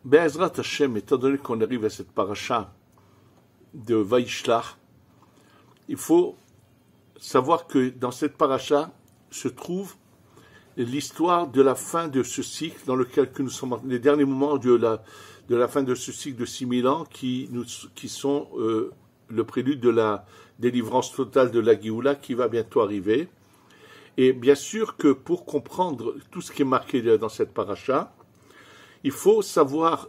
Be'ezrat Hashem, étant donné qu'on arrive à cette paracha de Vaishlach, il faut savoir que dans cette paracha se trouve l'histoire de la fin de ce cycle dans lequel nous sommes, les derniers moments de la fin de ce cycle de 6000 ans qui sont le prélude de la délivrance totale de la Géoula qui va bientôt arriver. Et bien sûr que pour comprendre tout ce qui est marqué dans cette paracha, il faut savoir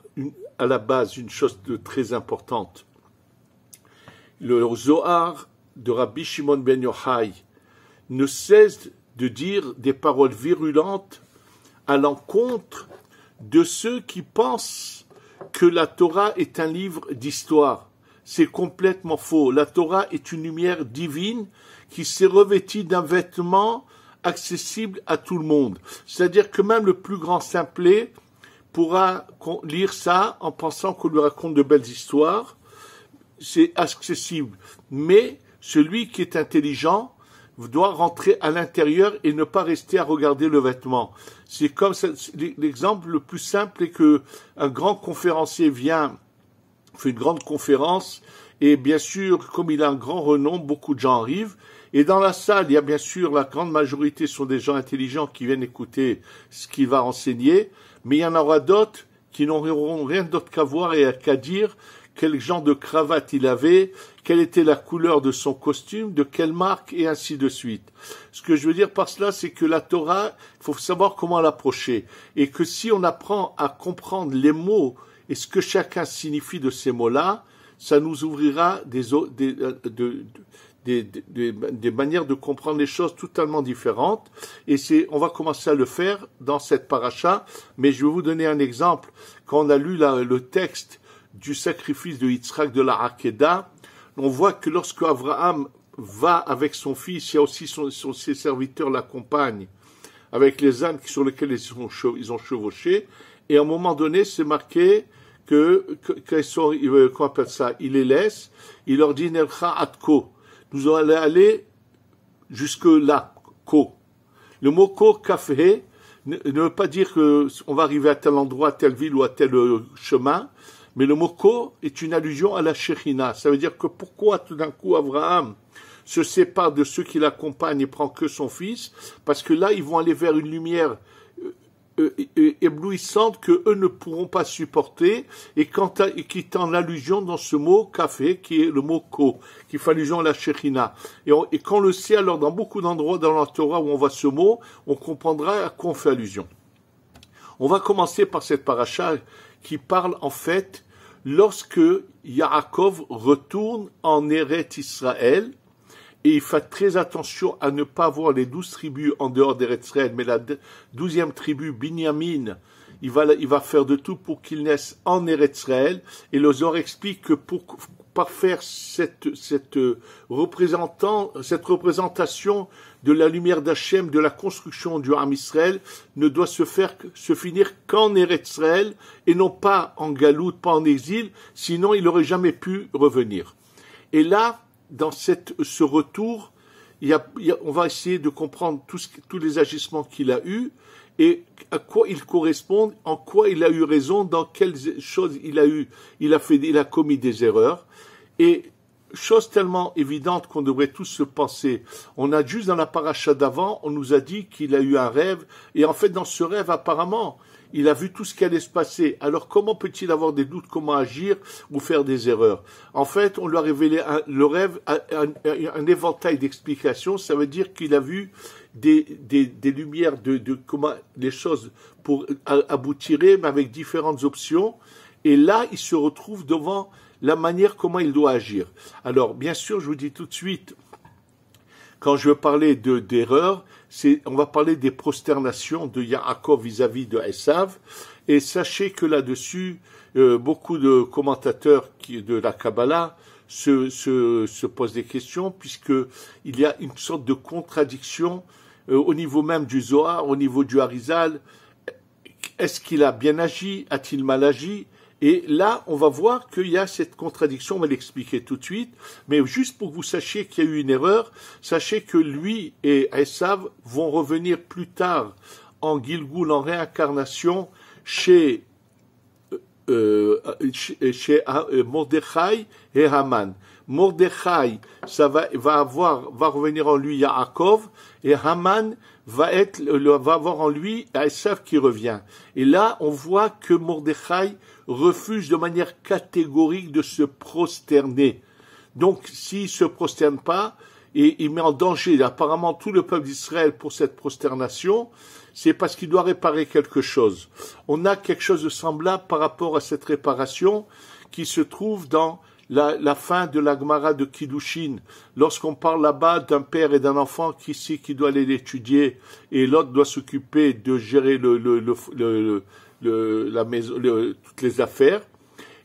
à la base une chose de très importante. Le Zohar de Rabbi Shimon ben Yochai ne cesse de dire des paroles virulentes à l'encontre de ceux qui pensent que la Torah est un livre d'histoire. C'est complètement faux. La Torah est une lumière divine qui s'est revêtie d'un vêtement accessible à tout le monde. C'est-à-dire que même le plus grand simplet pourra lire ça en pensant qu'on lui raconte de belles histoires. C'est accessible. Mais celui qui est intelligent doit rentrer à l'intérieur et ne pas rester à regarder le vêtement. C'est comme ça, l'exemple le plus simple est que un grand conférencier fait une grande conférence et bien sûr, comme il a un grand renom, beaucoup de gens arrivent. Et dans la salle, il y a bien sûr, la grande majorité sont des gens intelligents qui viennent écouter ce qu'il va enseigner, mais il y en aura d'autres qui n'auront rien d'autre qu'à voir et qu'à dire quel genre de cravate il avait, quelle était la couleur de son costume, de quelle marque, et ainsi de suite. Ce que je veux dire par cela, c'est que la Torah, il faut savoir comment l'approcher, et que si on apprend à comprendre les mots et ce que chacun signifie de ces mots-là, ça nous ouvrira des manières de comprendre les choses totalement différentes. Et on va commencer à le faire dans cette paracha. Mais je vais vous donner un exemple. Quand on a lu le texte du sacrifice de Yitzhak de la Hakeda, on voit que lorsque Abraham va avec son fils, il y a aussi ses serviteurs l'accompagnent, avec les ânes sur lesquels ils ont chevauché. Et à un moment donné, c'est marqué qu'on appelle ça, il les laisse, il leur dit Nelcha Atko. Nous allons aller jusque là, ko. Le mot ko, kafé, ne veut pas dire qu'on va arriver à tel endroit, à telle ville ou à tel chemin, mais le mot ko est une allusion à la Shekhinah. Ça veut dire que pourquoi tout d'un coup Abraham se sépare de ceux qui l'accompagnent et prend que son fils, parce que là ils vont aller vers une lumière éblouissante que eux ne pourront pas supporter et qui est en allusion dans ce mot café qui est le mot ko, qui fait allusion à la Shekhinah. Et quand on le sait, alors dans beaucoup d'endroits dans la Torah où on voit ce mot, on comprendra à quoi on fait allusion. On va commencer par cette paracha qui parle en fait lorsque Yaakov retourne en Eretz Israël. Et il fait très attention à ne pas avoir les 12 tribus en dehors d'Eretz Israël, mais la 12e tribu, Binyamin, il va faire de tout pour qu'il naisse en Eretz Israël. Et le Zohar explique que pour parfaire cette représentation de la lumière d'Hachem, de la construction du Ham Israël, ne doit se finir qu'en Eretz Israël et non pas en galoute, pas en exil, sinon il n'aurait jamais pu revenir. Et là, dans ce retour, on va essayer de comprendre tous les agissements qu'il a eus et à quoi ils correspondent, en quoi il a eu raison, dans quelles choses il a commis des erreurs. Et chose tellement évidente qu'on devrait tous se penser. On a juste dans la paracha d'avant, on nous a dit qu'il a eu un rêve et en fait dans ce rêve apparemment, il a vu tout ce qui allait se passer. Alors comment peut-il avoir des doutes, comment agir ou faire des erreurs? En fait, on lui a révélé le rêve, un éventail d'explications. Ça veut dire qu'il a vu des lumières de comment les choses pour aboutir, mais avec différentes options. Et là, il se retrouve devant la manière comment il doit agir. Alors, bien sûr, je vous dis tout de suite, quand je veux parler d'erreurs, on va parler des prosternations de Yaakov vis-à-vis de Esav. Et sachez que là-dessus, beaucoup de commentateurs de la Kabbalah se posent des questions, puisqu'il y a une sorte de contradiction au niveau même du Zohar, au niveau du Harizal. Est-ce qu'il a bien agi? A-t-il mal agi? Et là, on va voir qu'il y a cette contradiction, on va l'expliquer tout de suite, mais juste pour que vous sachiez qu'il y a eu une erreur, sachez que lui et Esav vont revenir plus tard en Gilgoul, en réincarnation, chez chez Mordechai et Haman. Mordechai, va revenir en lui Yaakov, et Haman va avoir en lui Esav qui revient. Et là, on voit que Mordechai refuse de manière catégorique de se prosterner. Donc, s'il se prosterne pas, et il met en danger apparemment tout le peuple d'Israël pour cette prosternation, c'est parce qu'il doit réparer quelque chose. On a quelque chose de semblable par rapport à cette réparation qui se trouve dans la fin de la Gemara de Kiddushin, lorsqu'on parle là-bas d'un père et d'un enfant qui doit aller l'étudier et l'autre doit s'occuper de gérer la maison, toutes les affaires.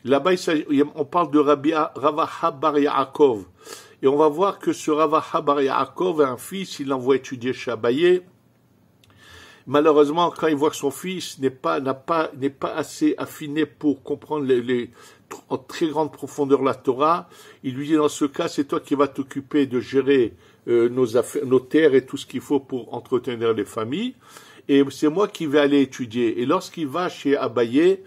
Là-bas, on parle de Ravaha bar Yaakov. Et on va voir que ce Ravaha bar Yaakov a un fils, il l'envoie étudier chez Abaye. Malheureusement, quand il voit que son fils n'est pas assez affiné pour comprendre en très grande profondeur la Torah, il lui dit dans ce cas, c'est toi qui vas t'occuper de gérer nos terres et tout ce qu'il faut pour entretenir les familles, et c'est moi qui vais aller étudier. Et lorsqu'il va chez Abaye,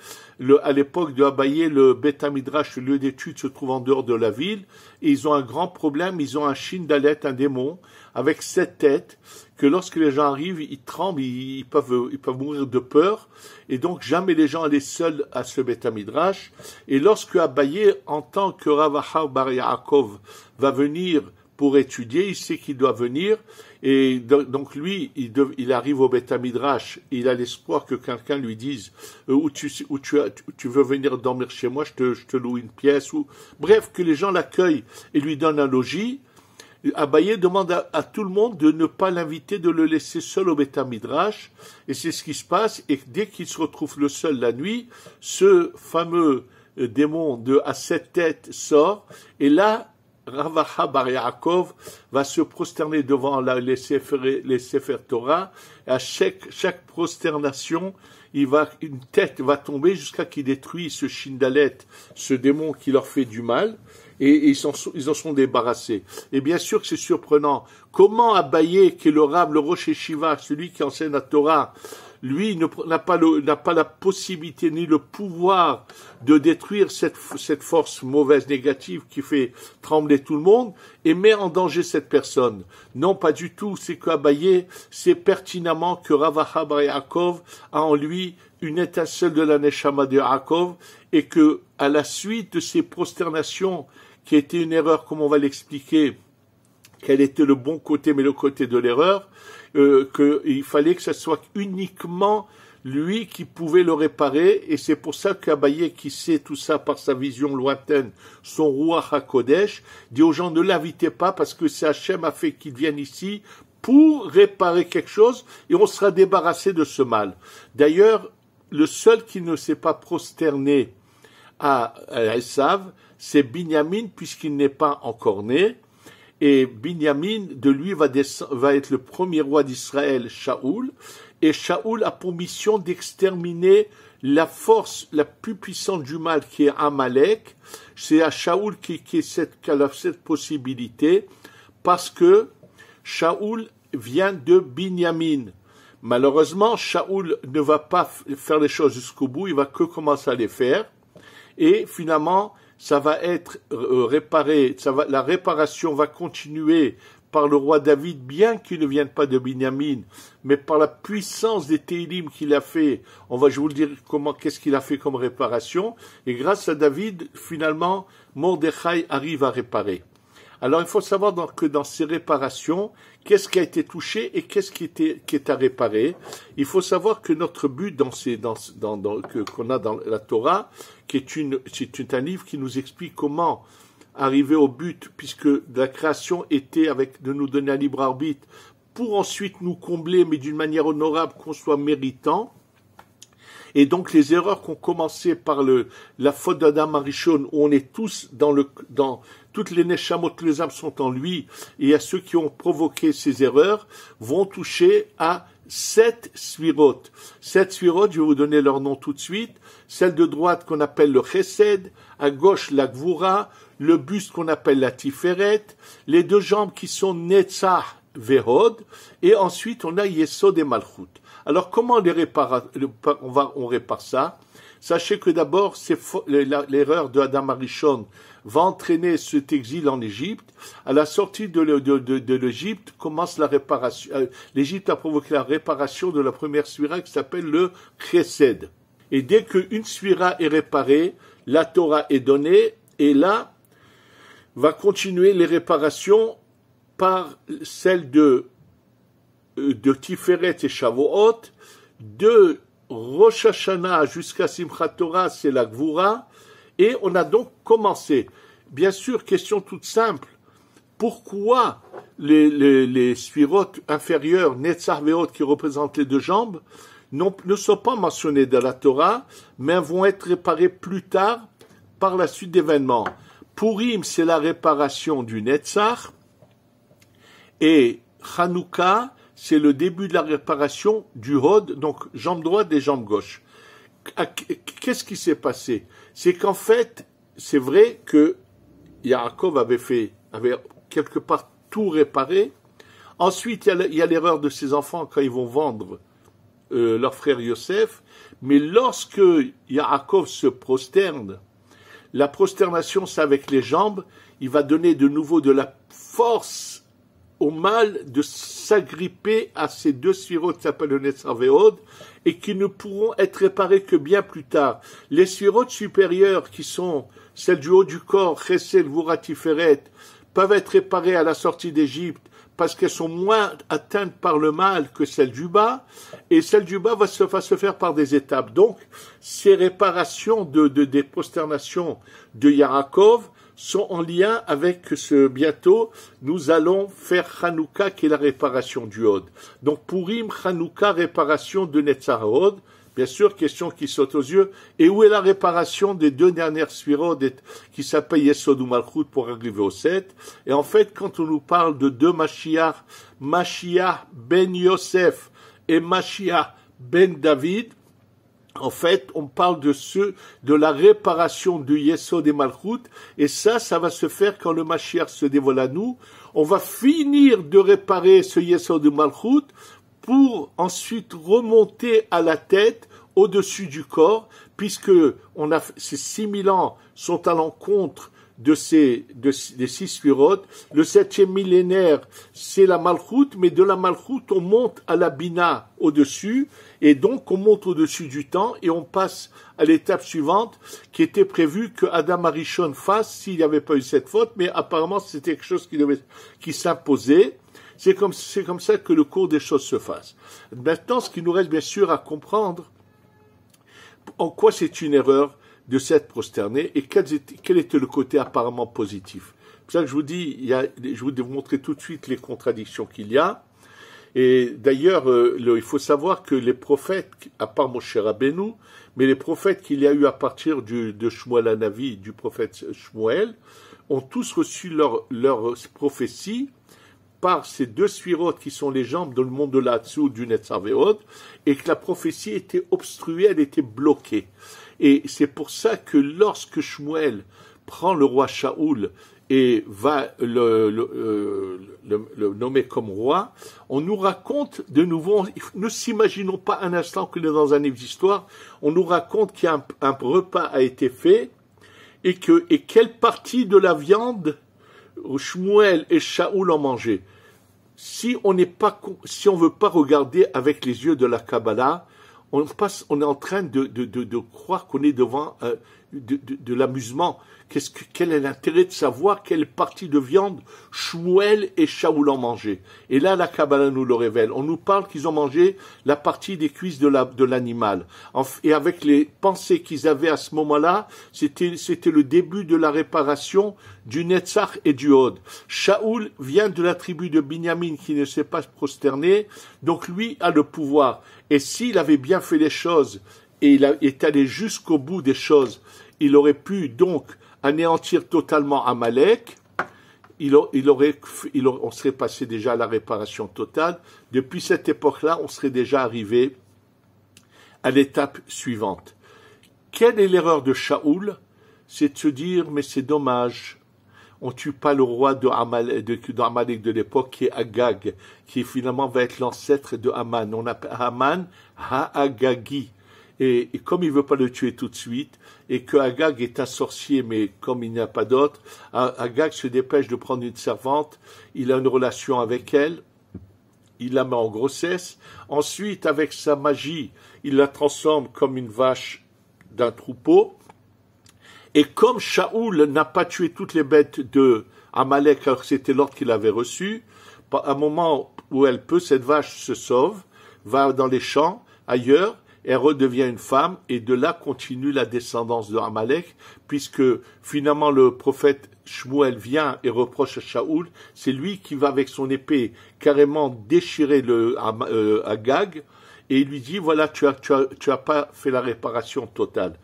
à l'époque de Abaye, le Beth Midrash, le lieu d'étude, se trouve en dehors de la ville, et ils ont un grand problème, ils ont un Shindalet, un démon, avec 7 têtes, que lorsque les gens arrivent, ils tremblent, ils peuvent mourir de peur, et donc jamais les gens allaient seuls à ce Beth Midrash. Et lorsque Abaye entend que Ravaha bar Yaakov va venir pour étudier, il sait qu'il doit venir, et donc lui, il arrive au Beth Midrash, il a l'espoir que quelqu'un lui dise où tu veux venir dormir chez moi, je te loue une pièce, ou bref, que les gens l'accueillent et lui donnent un logis. Abaye demande à tout le monde de ne pas l'inviter, de le laisser seul au Beth Midrash, et c'est ce qui se passe, et dès qu'il se retrouve le seul la nuit, ce fameux démon à 7 têtes sort, et là, Ravaha bar Yaakov va se prosterner devant les Sefer Torah, et à chaque prosternation, une tête va tomber jusqu'à qu'il détruise ce Shindalet, ce démon qui leur fait du mal, et ils en sont débarrassés. Et bien sûr que c'est surprenant. Comment Abaye, qui est le Rav, le Rosh Yeshiva, celui qui enseigne la Torah, lui n'a pas la possibilité ni le pouvoir de détruire cette force mauvaise, négative qui fait trembler tout le monde et met en danger cette personne. Non, pas du tout. C'est qu'Abaye sait pertinemment que Ravaha bar Yaakov a en lui une étincelle de la Neshama de Yaakov et que, à la suite de ces prosternations, qui était une erreur, comme on va l'expliquer, quel était le bon côté, mais le côté de l'erreur, qu'il fallait que ce soit uniquement lui qui pouvait le réparer, et c'est pour ça qu'Abaye, qui sait tout ça par sa vision lointaine, son Ruach HaKodesh, dit aux gens ne l'invitez pas parce que c'est Hachem a fait qu'il vienne ici pour réparer quelque chose, et on sera débarrassé de ce mal. D'ailleurs, le seul qui ne s'est pas prosterné à Esav, c'est Binyamin, puisqu'il n'est pas encore né. Et Binyamin, de lui, va être le premier roi d'Israël, Shaoul. Et Shaoul a pour mission d'exterminer la force la plus puissante du mal, qui est Amalek. C'est à Shaoul qui a cette possibilité, parce que Shaoul vient de Binyamin. Malheureusement, Shaoul ne va pas faire les choses jusqu'au bout, il va que commencer à les faire. Et finalement, ça va être réparé, la réparation va continuer par le roi David, bien qu'il ne vienne pas de Binyamin, mais par la puissance des Télim qu'il a fait. Je vais vous le dire qu'est-ce qu'il a fait comme réparation. Et grâce à David, finalement, Mordechai arrive à réparer. Alors il faut savoir que dans ces réparations, qu'est-ce qui a été touché et qu'est-ce qui est à réparer. Il faut savoir que notre but qu'on a dans la Torah, c'est un livre qui nous explique comment arriver au but, puisque la création était de nous donner un libre arbitre pour ensuite nous combler, mais d'une manière honorable, qu'on soit méritant. Et donc les erreurs qui ont commencé par la faute d'Adam Arishon, où on est tous dans toutes les neshamot, toutes les âmes sont en lui, et à ceux qui ont provoqué ces erreurs, vont toucher à 7 sphirot. 7 sphirot, je vais vous donner leur nom tout de suite. Celle de droite qu'on appelle le Chesed, à gauche la Gvura, le buste qu'on appelle la Tiferet, les 2 jambes qui sont Netzach Vehod, et ensuite on a Yesod et Malchut. Alors comment on répare ça? Sachez que d'abord, l'erreur de Adam Arishon va entraîner cet exil en Égypte. À la sortie de l'Égypte, commence la réparation. L'Égypte a provoqué la réparation de la première sphira qui s'appelle le Chesed. Et dès qu'une sphira est réparée, la Torah est donnée, et là, va continuer les réparations par celle de Tiferet et Shavuot, de Rosh Hashanah jusqu'à Simchat Torah, c'est la Gvura, et on a donc commencé. Bien sûr, question toute simple, pourquoi les sphirotes inférieures, Netzach Veot, qui représentent les deux jambes, ne sont pas mentionnées dans la Torah, mais vont être réparées plus tard par la suite d'événements. Purim, c'est la réparation du Netzach, et Hanouka, c'est le début de la réparation du Hod, donc jambe droite et jambe gauche. Qu'est-ce qui s'est passé? C'est qu'en fait, c'est vrai que Yaakov avait quelque part tout réparé. Ensuite, il y a l'erreur de ses enfants quand ils vont vendre leur frère Yosef. Mais lorsque Yaakov se prosterne, la prosternation, c'est avec les jambes, il va donner de nouveau de la force au mal de s'agripper à ces deux sphirotes qui s'appellent le Netzach Ve'od et qui ne pourront être réparées que bien plus tard. Les sphirotes supérieures qui sont celles du haut du corps, Chesed, Gvura, Tiferet, peuvent être réparées à la sortie d'Égypte parce qu'elles sont moins atteintes par le mal que celles du bas, et celles du bas va se faire par des étapes. Donc, ces réparations des prosternations de Yaakov sont en lien avec ce bientôt, nous allons faire Hanouka qui est la réparation du Hod. Donc Purim, Hanouka, réparation de Netzach Hod. Bien sûr, question qui saute aux yeux. Et où est la réparation des deux dernières sphirotes qui s'appellent Yesod ou Malchut pour arriver au 7? Et en fait, quand on nous parle de deux Mashiach, Mashiach ben Yosef et Mashiach ben David, en fait, on parle de la réparation du Yesod et Malchut, et ça va se faire quand le Mashiach se dévoile à nous. On va finir de réparer ce Yesod et Malchut pour ensuite remonter à la tête, au-dessus du corps, puisque ces 6000 ans sont à l'encontre des 6 sphirotes. Le 7e millénaire, c'est la Malchut, mais de la Malchut, on monte à la Bina au-dessus, et donc on monte au-dessus du temps, et on passe à l'étape suivante, qui était prévue que Adam Arishon fasse s'il n'y avait pas eu cette faute, mais apparemment c'était quelque chose qui s'imposait. C'est comme ça que le cours des choses se fasse. Maintenant, ce qui nous reste bien sûr à comprendre, en quoi c'est une erreur de s'être prosterné et quel était le côté apparemment positif. C'est pour ça que je vous dis, je vais vous montrer tout de suite les contradictions qu'il y a. Et d'ailleurs, il faut savoir que les prophètes, à part Moshe Rabbeinu, mais les prophètes qu'il y a eu à partir de Shmuel Hanavi, du prophète Shmuel, ont tous reçu leur prophétie par ces deux sphirotes qui sont les jambes dans le monde de l'Hatsu du Netzach Ve'od, et que la prophétie était obstruée, elle était bloquée. Et c'est pour ça que lorsque Shmuel prend le roi Shaoul et va le nommer comme roi, on nous raconte de nouveau, ne s'imaginons pas un instant que dans un livre d'histoire, on nous raconte qu'un repas a été fait et quelle partie de la viande Shmuel et Shaoul ont mangé. Si on veut pas regarder avec les yeux de la Kabbalah, on est en train de croire qu'on est devant de l'amusement. Quel est l'intérêt de savoir quelle partie de viande Shmuel et Shaoul ont mangé? Et là, la Kabbalah nous le révèle. On nous parle qu'ils ont mangé la partie des cuisses de l'animal. Et avec les pensées qu'ils avaient à ce moment-là, c'était le début de la réparation du Netzach et du Hod. Shaoul vient de la tribu de Binyamin qui ne s'est pas prosterné, donc lui a le pouvoir. Et s'il avait bien fait les choses et il est allé jusqu'au bout des choses, il aurait pu donc anéantir totalement Amalek, on serait passé déjà à la réparation totale. Depuis cette époque-là, on serait déjà arrivé à l'étape suivante. Quelle est l'erreur de Shaoul? C'est de se dire, mais c'est dommage, on tue pas le roi d'Amalek de l'époque, qui est Agag, qui finalement va être l'ancêtre de Haman. On appelle Haman Ha-Agagi. et comme il veut pas le tuer tout de suite, et que Agag est un sorcier, mais comme il n'y a pas d'autre, Agag se dépêche de prendre une servante, il a une relation avec elle, il la met en grossesse, ensuite avec sa magie, il la transforme comme une vache d'un troupeau, et comme Shaoul n'a pas tué toutes les bêtes de Amalek alors que c'était l'ordre qu'il avait reçu, à un moment où elle peut, cette vache se sauve, va dans les champs, ailleurs, elle redevient une femme, et de là continue la descendance de Amalek, puisque finalement le prophète Shmuel vient et reproche à Shaoul, c'est lui qui va avec son épée carrément déchirer Agag, et il lui dit, voilà, tu as pas fait la réparation totale.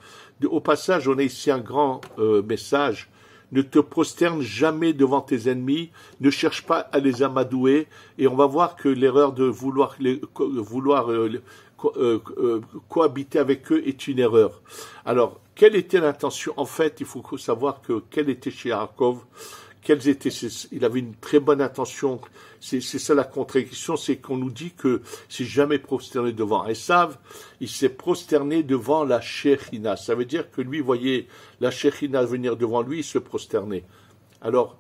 Au passage, on a ici un grand message. Ne te prosterne jamais devant tes ennemis, ne cherche pas à les amadouer, et on va voir que l'erreur de vouloir cohabiter avec eux est une erreur. Alors, quelle était l'intention? En fait, il faut savoir quelle était chez Yaakov, il avait une très bonne intention. C'est ça la contradiction, c'est qu'on nous dit que c'est jamais prosterné devant Esav, il s'est prosterné devant la Shechina. Ça veut dire que lui voyait la Shechina venir devant lui, il se prosternait. Alors,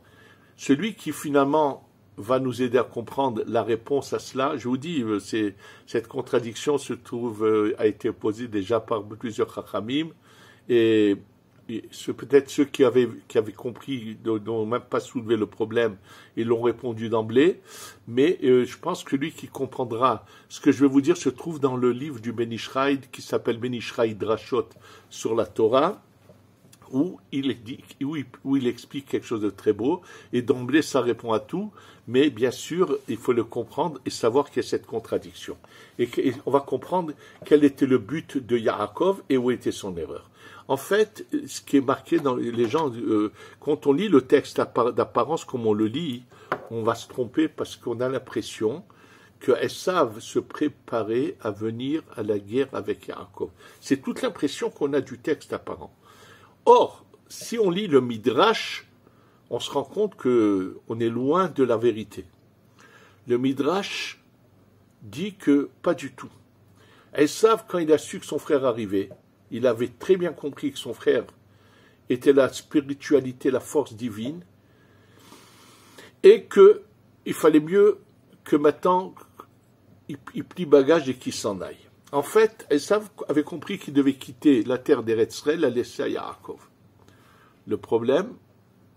celui qui finalement va nous aider à comprendre la réponse à cela, je vous dis, cette contradiction a été posée déjà par plusieurs Chachamim, et peut-être ceux qui avaient compris n'ont même pas soulevé le problème et l'ont répondu d'emblée, mais je pense que lui qui comprendra ce que je vais vous dire se trouve dans le livre du Ben Ishraï qui s'appelle Ben Ishraï Drashot sur la Torah, où il explique quelque chose de très beau, et d'emblée ça répond à tout, mais bien sûr il faut le comprendre et savoir qu'il y a cette contradiction. Et on va comprendre quel était le but de Yaakov et où était son erreur. En fait, ce qui est marqué dans les gens, quand on lit le texte d'apparence comme on le lit, on va se tromper parce qu'on a l'impression que Esav se préparait à venir à la guerre avec Yaakov. C'est toute l'impression qu'on a du texte apparent. Or, si on lit le Midrash, on se rend compte qu'on est loin de la vérité. Le Midrash dit que pas du tout. Esav, quand il a su que son frère arrivait, il avait très bien compris que son frère était la spiritualité, la force divine, et qu'il fallait mieux que maintenant il plie bagage et qu'il s'en aille. En fait, Esav avait compris qu'il devait quitter la terre d'Eretz Israël, la laisser à Yaakov. Le problème,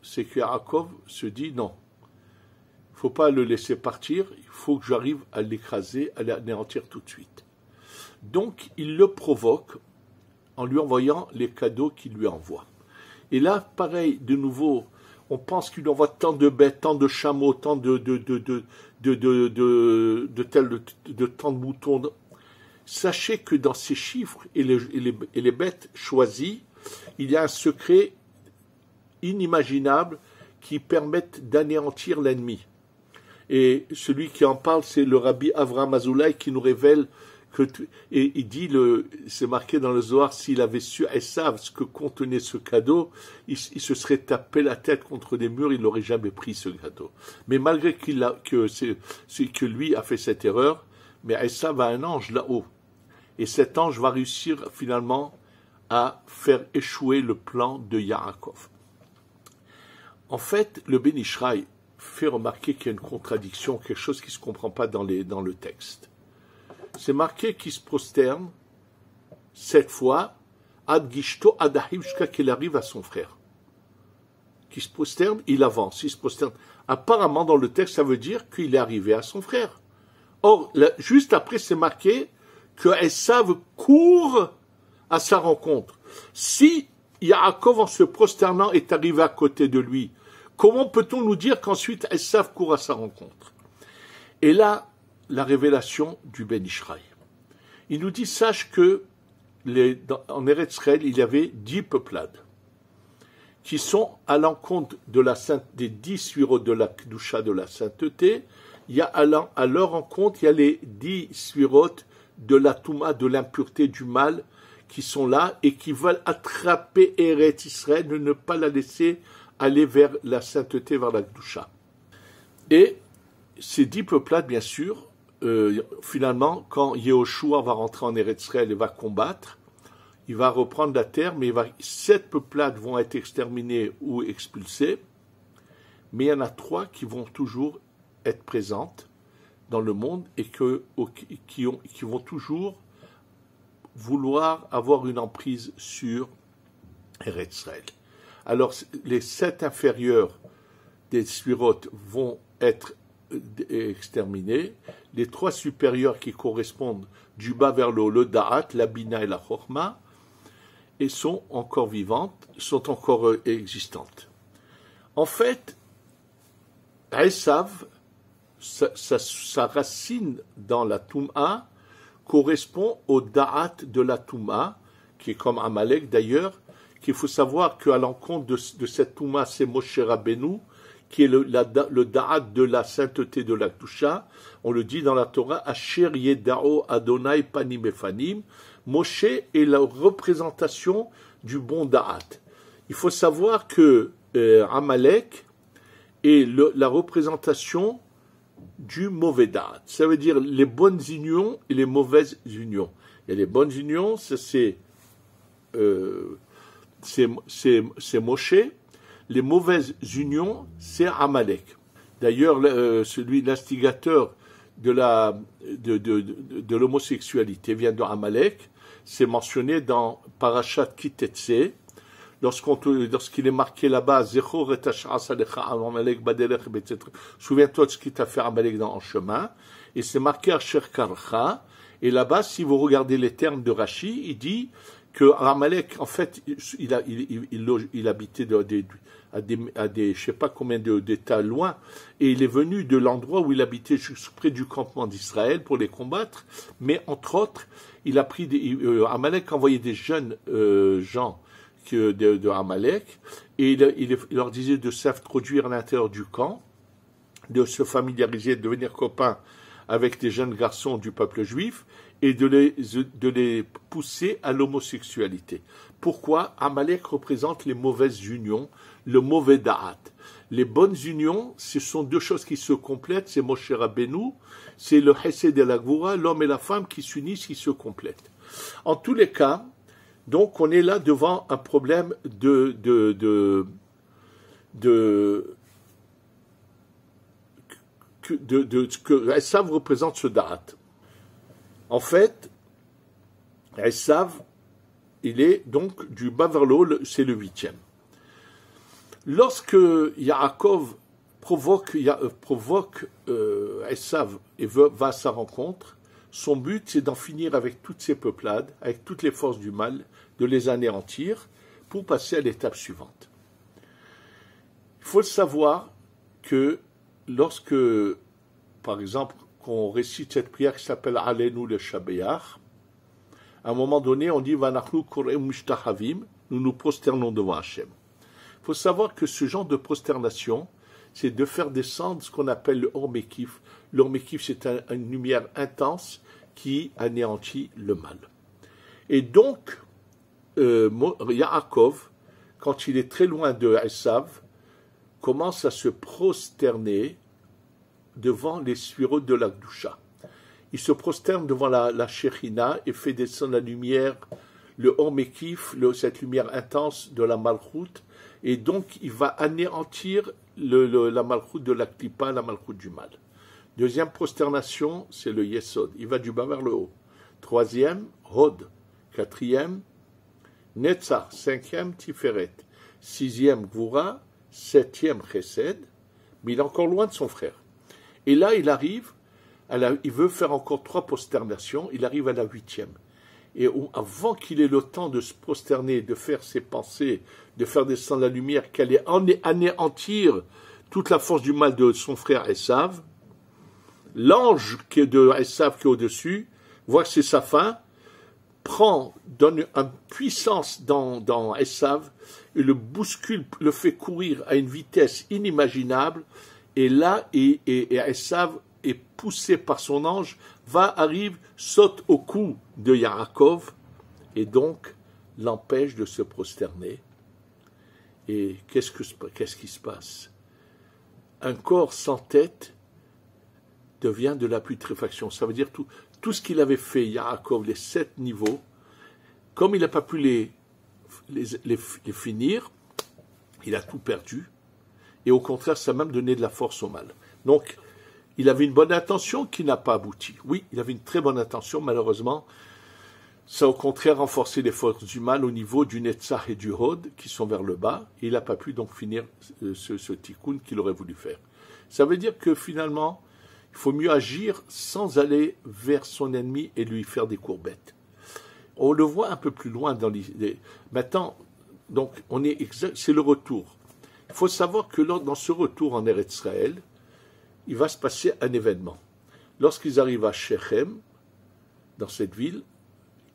c'est que Yaakov se dit non, il ne faut pas le laisser partir, il faut que j'arrive à l'écraser, à l'anéantir tout de suite. Donc, il le provoque en lui envoyant les cadeaux qu'il lui envoie. Et là, pareil, de nouveau, on pense qu'il envoie tant de bêtes, tant de chameaux, tant de tant de moutons. Sachez que dans ces chiffres et les bêtes choisies, il y a un secret inimaginable qui permettent d'anéantir l'ennemi. Et celui qui en parle, c'est le rabbi Avraham Azoulay qui nous révèle et il dit, c'est marqué dans le Zohar, s'il avait su Esav ce que contenait ce cadeau, il se serait tapé la tête contre des murs, il n'aurait jamais pris ce cadeau. Mais malgré que lui a fait cette erreur, mais Esav a un ange là-haut. Et cet ange va réussir finalement à faire échouer le plan de Yaakov. En fait, le Ben Ishraï fait remarquer qu'il y a une contradiction, quelque chose qui ne se comprend pas dans le texte. C'est marqué qu'il se prosterne, cette fois, ad gishto adahim, jusqu'à qu'il arrive à son frère. Qui se prosterne, il avance, il se prosterne. Apparemment, dans le texte, ça veut dire qu'il est arrivé à son frère. Or, juste après, c'est marqué que Esav court à sa rencontre. Si Yaakov, en se prosternant, est arrivé à côté de lui, comment peut-on nous dire qu'ensuite Esav court à sa rencontre? Et là, la révélation du Ben Ishraï. Il nous dit, sache que en Eretz Israël, il y avait 10 peuplades qui sont à l'encontre des 10 suirotes de la Kedusha, de la sainteté. Il y a à leur encontre, il y a les 10 suirotes de la Touma, de l'impureté, du mal, qui sont là et qui veulent attraper Eretz Israël, ne pas la laisser aller vers la sainteté, vers la Kedusha. Et ces 10 peuplades, bien sûr, finalement, quand Yehoshua va rentrer en Eretz Israël et va combattre, il va reprendre la terre, mais 7 peuplades vont être exterminées ou expulsées, mais il y en a 3 qui vont toujours être présentes dans le monde et qui vont toujours vouloir avoir une emprise sur Eretz Israël. Alors, les 7 inférieurs des Sphirot vont être exterminés. Les 3 supérieurs qui correspondent du bas vers le haut, le Da'at, la Bina et la Chokhma, et sont encore vivantes, sont encore existantes. En fait, Esav, sa racine dans la Toum'a correspond au Da'at de la Toum'a, qui est comme Amalek d'ailleurs, qu'il faut savoir qu'à l'encontre de cette Toum'a, c'est Moshe Rabbeinu, qui est le Da'at de la sainteté de la Toucha. On le dit dans la Torah, Asher Yedao Adonai Panim Efanim. Moshe est la représentation du bon Da'at. Il faut savoir que Amalek est la représentation du mauvais Da'at. Ça veut dire les bonnes unions et les mauvaises unions. Et les bonnes unions, c'est Moshe. Les mauvaises unions, c'est Amalek. D'ailleurs, l'instigateur de l'homosexualité vient de Amalek. C'est mentionné dans Parashat Kitetse, lorsqu'il est marqué là-bas, souviens-toi de ce qu'il t'a fait Amalek en chemin, et c'est marqué Asher Karcha, et là-bas, si vous regardez les termes de Rashi, il dit que Amalek, en fait, il habitait à des je sais pas combien d'états loin, et il est venu de l'endroit où il habitait juste près du campement d'Israël pour les combattre, mais entre autres, il a pris Amalek envoyait des jeunes gens de Amalek, et il leur disait de s'introduire à l'intérieur du camp, de se familiariser, de devenir copains avec des jeunes garçons du peuple juif, et de les pousser à l'homosexualité. Pourquoi? Amalek représente les mauvaises unions, le mauvais da'at. Les bonnes unions, ce sont 2 choses qui se complètent, c'est Moshe Rabbeinu, c'est le Hesed et la Gvura, l'homme et la femme qui s'unissent, qui se complètent. En tous les cas, donc on est là devant un problème que Esav représente ce da'at. En fait, Esav, il est donc du bas vers le haut, c'est le 8e. Lorsque Yaakov provoque Esav et va à sa rencontre, son but c'est d'en finir avec toutes ces peuplades, avec toutes les forces du mal, de les anéantir pour passer à l'étape suivante. Il faut savoir que lorsque, par exemple, qu'on récite cette prière qui s'appelle Alenu le Shabeach, à un moment donné, on dit Vanachnu korem mishtahavim, nous nous prosternons devant Hachem. Il faut savoir que ce genre de prosternation, c'est de faire descendre ce qu'on appelle le Or Mekif. Le Or Mekif, c'est une lumière intense qui anéantit le mal. Et donc, Yaakov, quand il est très loin de Esav, commence à se prosterner devant les Sphirot de la Gdusha. Il se prosterne devant la Shechina et fait descendre la lumière, le Or Mekif, cette lumière intense de la Malchut, et donc il va anéantir la Malchut de la Klippa, la Malchut du mal. Deuxième prosternation, c'est le Yesod, il va du bas vers le haut. Troisième, Hod. Quatrième, Netzach. Cinquième, Tiferet. Sixième, Gvura. Septième, Chesed. Mais il est encore loin de son frère. Et là, il arrive, il veut faire encore 3 prosternations, il arrive à la 8e. Et avant qu'il ait le temps de se prosterner, de faire ses pensées, de faire descendre la lumière, qu'elle ait anéantir toute la force du mal de son frère Esav, l'ange qui est de Esav qui est au-dessus, voit que c'est sa fin, donne une puissance dans Esav, et le bouscule, le fait courir à une vitesse inimaginable, et là, Esav est poussé par son ange, arrive, saute au cou de Yaakov, et donc l'empêche de se prosterner. Et qu'est-ce qui se passe? Un corps sans tête devient de la putréfaction. Ça veut dire tout ce qu'il avait fait, Yaakov, les 7 niveaux, Comme il n'a pas pu les finir, il a tout perdu. Et au contraire, ça a même donné de la force au mal. Donc, il avait une bonne intention qui n'a pas abouti. Oui, il avait une très bonne intention, malheureusement. Ça a au contraire renforcé les forces du mal au niveau du Netzach et du Hod, qui sont vers le bas. Et il n'a pas pu donc finir ce tikkun qu'il aurait voulu faire. Ça veut dire que finalement, il faut mieux agir sans aller vers son ennemi et lui faire des courbettes. On le voit un peu plus loin dans l'idée. Maintenant, donc, c'est le retour. Il faut savoir que dans ce retour en Eretz Israël, il va se passer un événement. Lorsqu'ils arrivent à Shechem, dans cette ville,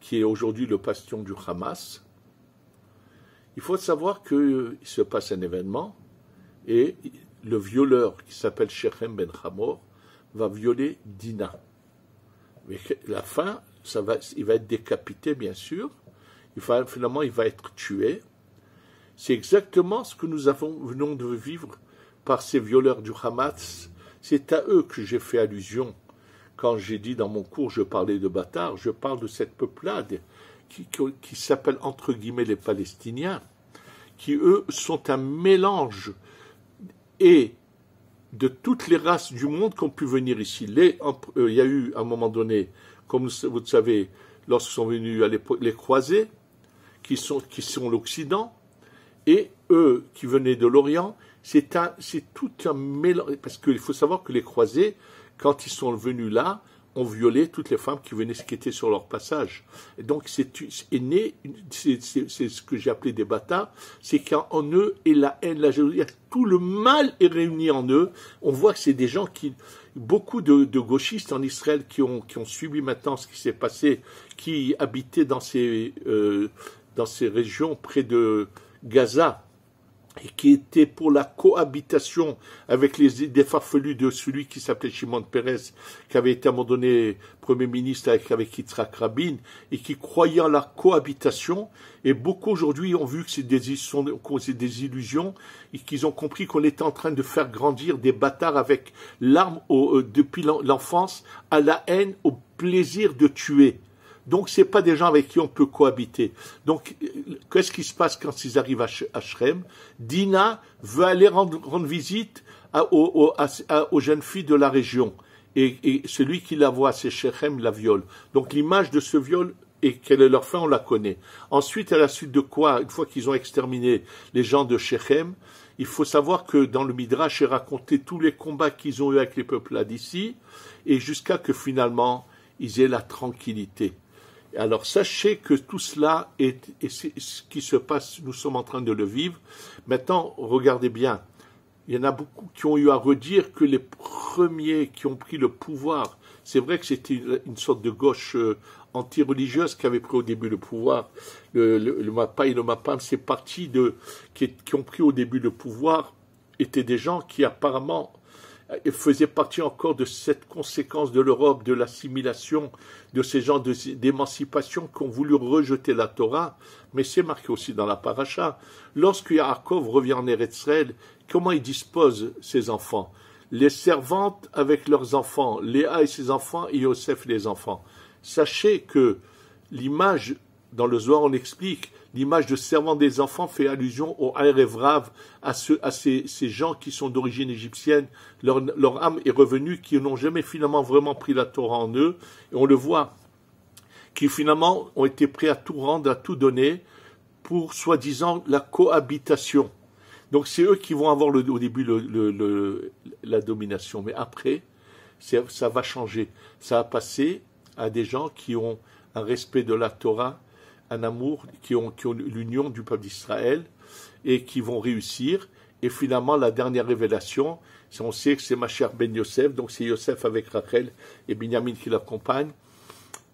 qui est aujourd'hui le bastion du Hamas, il faut savoir qu'il se passe un événement et le violeur qui s'appelle Shechem ben Hamor va violer Dina. Mais à la fin, il va être décapité, bien sûr. Finalement, il va être tué. C'est exactement ce que nous venons de vivre par ces violeurs du Hamas. C'est à eux que j'ai fait allusion. Quand j'ai dit dans mon cours, je parlais de bâtards, je parle de cette peuplade qui s'appelle entre guillemets les Palestiniens, qui eux sont un mélange et de toutes les races du monde qui ont pu venir ici. Il y a eu à un moment donné, comme vous le savez, lorsque sont venus à l'époque les croisés, qui sont l'Occident, et eux qui venaient de l'Orient, c'est tout un mélange, parce qu'il faut savoir que les croisés, quand ils sont venus là, ont violé toutes les femmes qui étaient sur leur passage. Et donc c'est ce que j'ai appelé des bâtards, c'est qu'en eux est la haine, la jalousie, tout le mal est réuni en eux. On voit que c'est des gens beaucoup de gauchistes en Israël qui ont subi maintenant ce qui s'est passé, qui habitaient dans ces régions près de Gaza, et qui était pour la cohabitation avec des farfelus de celui qui s'appelait Shimon Peres, qui avait été à un moment donné Premier ministre avec Yitzhak Rabin, et qui croyait en la cohabitation, et beaucoup aujourd'hui ont vu que c'est des illusions, et qu'ils ont compris qu'on était en train de faire grandir des bâtards avec l'arme depuis l'enfance à la haine, au plaisir de tuer. Donc, ce n'est pas des gens avec qui on peut cohabiter. Donc, qu'est-ce qui se passe quand ils arrivent à Shrem? Dina veut aller rendre visite aux jeunes filles de la région. Et celui qui la voit, c'est Shechem, la viole. Donc, l'image de ce viol, et quelle est leur fin, on la connaît. Ensuite, à la suite de quoi, une fois qu'ils ont exterminé les gens de Shechem, il faut savoir que dans le Midrash, est raconté tous les combats qu'ils ont eu avec les peuples là d'ici, et jusqu'à que finalement, ils aient la tranquillité. Alors sachez que tout cela est ce qui se passe, nous sommes en train de le vivre. Maintenant, regardez bien, il y en a beaucoup qui ont eu à redire que les premiers qui ont pris le pouvoir, c'est vrai que c'était une sorte de gauche anti-religieuse qui avait pris au début le pouvoir, le Mapa et le Mapam, ces partis qui ont pris au début le pouvoir étaient des gens qui apparemment faisait partie encore de cette conséquence de l'Europe, de l'assimilation, de ces gens d'émancipation qui ont voulu rejeter la Torah, mais c'est marqué aussi dans la paracha. Lorsque Yaakov revient en Eretz Israël, comment il dispose ses enfants? Les servantes avec leurs enfants, Léa et ses enfants, et Yosef et les enfants. Sachez que l'image, dans le Zohar on explique, l'image de servant des enfants fait allusion au Erev Rav, à ces gens qui sont d'origine égyptienne. Leur âme est revenue, qui n'ont jamais finalement vraiment pris la Torah en eux. Et on le voit, qui finalement ont été prêts à tout rendre, à tout donner, pour soi-disant la cohabitation. Donc c'est eux qui vont avoir au début la domination. Mais après, ça va changer. Ça va passer à des gens qui ont un respect de la Torah, un amour, qui ont l'union du peuple d'Israël et qui vont réussir. Et finalement, la dernière révélation, on sait que c'est ma chère Ben Yosef, donc c'est Yosef avec Rachel et Binyamin qui l'accompagnent,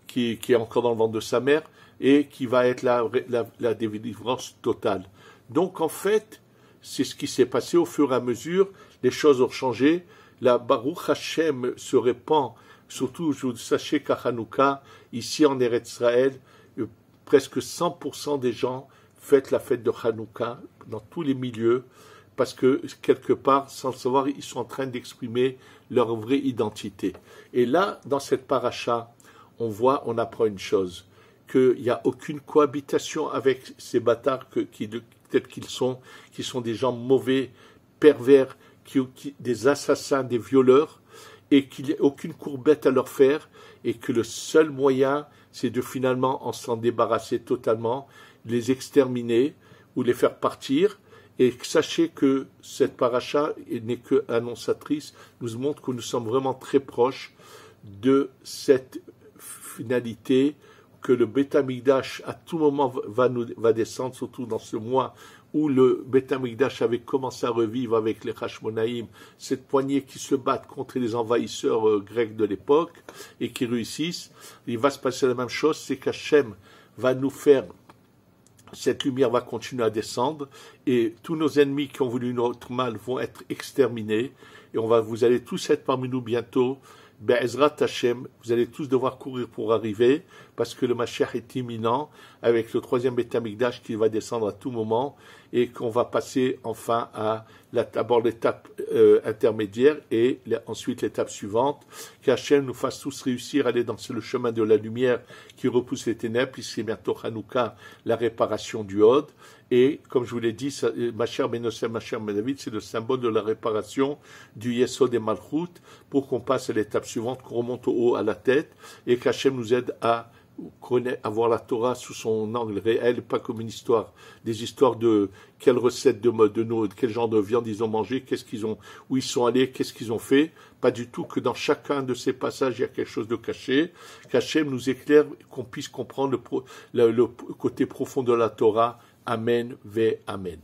qui est encore dans le ventre de sa mère, et qui va être la délivrance totale. Donc en fait, c'est ce qui s'est passé au fur et à mesure, les choses ont changé, la Baruch Hashem se répand, surtout, sachez qu'à Hanouka, ici en Eretz Israël, presque 100% des gens fêtent la fête de Hanouka dans tous les milieux, parce que quelque part, sans le savoir, ils sont en train d'exprimer leur vraie identité. Et là, dans cette paracha, on apprend une chose. qu'il n'y a aucune cohabitation avec ces bâtards tels qu'ils sont, qui sont des gens mauvais, pervers, des assassins, des violeurs, et qu'il n'y ait aucune courbette à leur faire, et que le seul moyen, c'est de finalement en s'en débarrasser totalement, les exterminer ou les faire partir. Et sachez que cette paracha n'est que annonçatrice, nous montre que nous sommes vraiment très proches de cette finalité, que le Beth Amikdash à tout moment va descendre, surtout dans ce mois où le Beth Amikdash avait commencé à revivre avec les Hashmonaïm, cette poignée qui se battent contre les envahisseurs grecs de l'époque et qui réussissent. Il va se passer la même chose, c'est qu'Hachem va nous faire, cette lumière va continuer à descendre et tous nos ennemis qui ont voulu notre mal vont être exterminés et vous allez tous être parmi nous bientôt. Be'ezrat Hashem, vous allez tous devoir courir pour arriver, parce que le Mashiach est imminent, avec le troisième Beth Amikdash qui va descendre à tout moment, et qu'on va passer enfin à d'abord l'étape intermédiaire, et ensuite l'étape suivante, qu'Hachem nous fasse tous réussir à aller dans le chemin de la lumière qui repousse les ténèbres, puisque c'est bientôt Hanouka, la réparation du Hod, et comme je vous l'ai dit, Mashiach ben Yosef, Mashiach ben David, c'est le symbole de la réparation du Yesod et Malchut, pour qu'on passe à l'étape suivante, qu'on remonte au haut à la tête, et qu'Hachem nous aide à voir la Torah sous son angle réel, pas comme une histoire, des histoires de quelle recette de quel genre de viande ils ont mangé, où ils sont allés, qu'est-ce qu'ils ont fait, pas du tout, que dans chacun de ces passages il y a quelque chose de caché, qu'Hachem nous éclaire, qu'on puisse comprendre le côté profond de la Torah. Amen ve Amen.